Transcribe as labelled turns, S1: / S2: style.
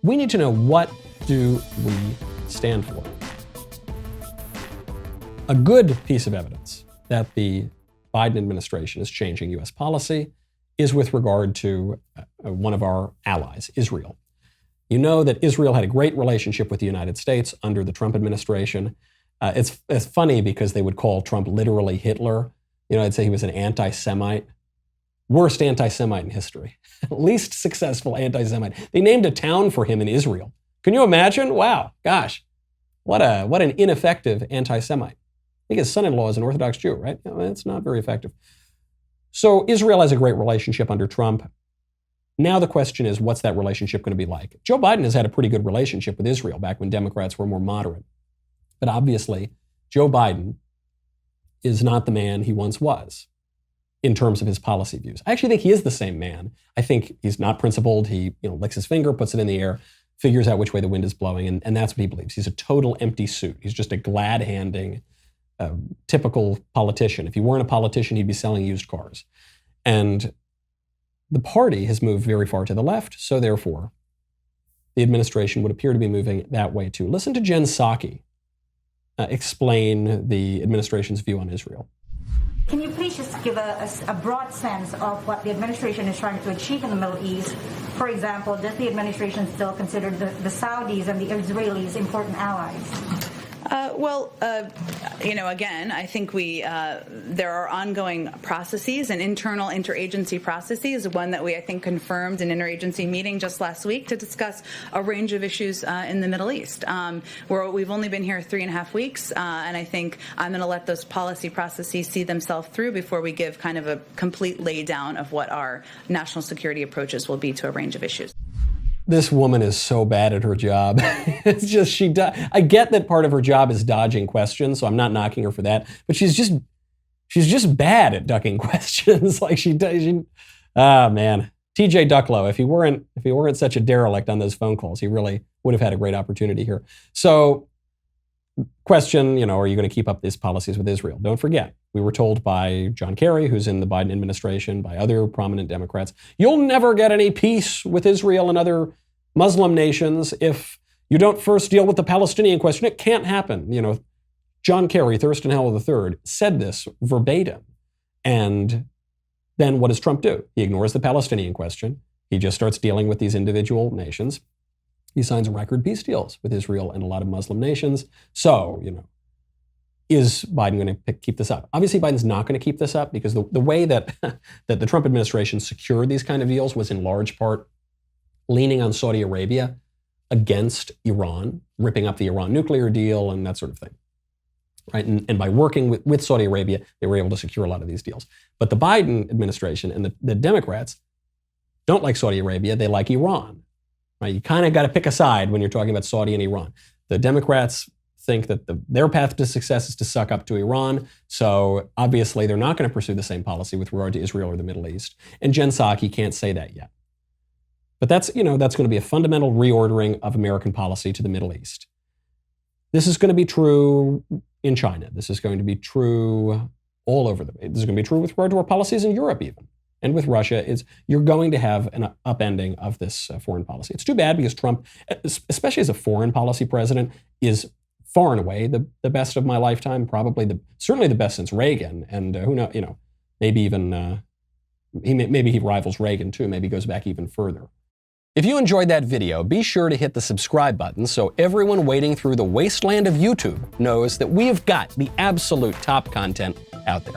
S1: we need to know, what do we stand for? A good piece of evidence that the Biden administration is changing U.S. policy is with regard to one of our allies, Israel. You know that Israel had a great relationship with the United States under the Trump administration. It's funny because they would call Trump literally Hitler. You know, I'd say he was an anti-Semite. Worst anti-Semite in history. Least successful anti-Semite. They named a town for him in Israel. Can you imagine? Wow, gosh. What an ineffective anti-Semite. I think his son-in-law is an Orthodox Jew, right? It's not very effective. So Israel has a great relationship under Trump. Now the question is, what's that relationship going to be like? Joe Biden has had a pretty good relationship with Israel back when Democrats were more moderate. But obviously, Joe Biden is not the man he once was in terms of his policy views. I actually think he is the same man. I think he's not principled. He licks his finger, puts it in the air, figures out which way the wind is blowing, and that's what he believes. He's a total empty suit. He's just a glad-handing, typical politician. If he weren't a politician, he'd be selling used cars. And the party has moved very far to the left, so therefore, the administration would appear to be moving that way too. Listen to Jen Psaki explain the administration's view on Israel.
S2: Can you please just give a broad sense of what the administration is trying to achieve in the Middle East? For example, does the administration still consider the Saudis and the Israelis important allies?
S3: Again, I think there are ongoing processes and internal interagency processes. One that I think, confirmed an interagency meeting just last week to discuss a range of issues in the Middle East. We've only been here 3.5 weeks, and I think I'm going to let those policy processes see themselves through before we give kind of a complete laydown of what our national security approaches will be to a range of issues.
S1: This woman is so bad at her job. It's just, I get that part of her job is dodging questions, so I'm not knocking her for that. But she's just bad at ducking questions. Like man. TJ Ducklow, if he weren't such a derelict on those phone calls, he really would have had a great opportunity here. So, question, are you going to keep up these policies with Israel? Don't forget, we were told by John Kerry, who's in the Biden administration, by other prominent Democrats, you'll never get any peace with Israel and other Muslim nations if you don't first deal with the Palestinian question. It can't happen. John Kerry, Thurston Howell III, said this verbatim. And then what does Trump do? He ignores the Palestinian question. He just starts dealing with these individual nations. He signs record peace deals with Israel and a lot of Muslim nations. So, is Biden going to keep this up? Obviously, Biden's not going to keep this up because the way that the Trump administration secured these kind of deals was in large part leaning on Saudi Arabia against Iran, ripping up the Iran nuclear deal and that sort of thing. Right? And by working with Saudi Arabia, they were able to secure a lot of these deals. But the Biden administration and the Democrats don't like Saudi Arabia. They like Iran. Right? You kind of got to pick a side when you're talking about Saudi and Iran. The Democrats think that their path to success is to suck up to Iran. So obviously they're not going to pursue the same policy with regard to Israel or the Middle East. And Jen Psaki can't say that yet. But that's going to be a fundamental reordering of American policy to the Middle East. This is going to be true in China. This is going to be true all over this is going to be true with regard to our policies in Europe even. And with Russia, you're going to have an upending of this foreign policy. It's too bad because Trump, especially as a foreign policy president, is far and away the best of my lifetime, certainly the best since Reagan. And who knows, maybe even, maybe he rivals Reagan too, maybe goes back even further. If you enjoyed that video, be sure to hit the subscribe button so everyone wading through the wasteland of YouTube knows that we've got the absolute top content out there.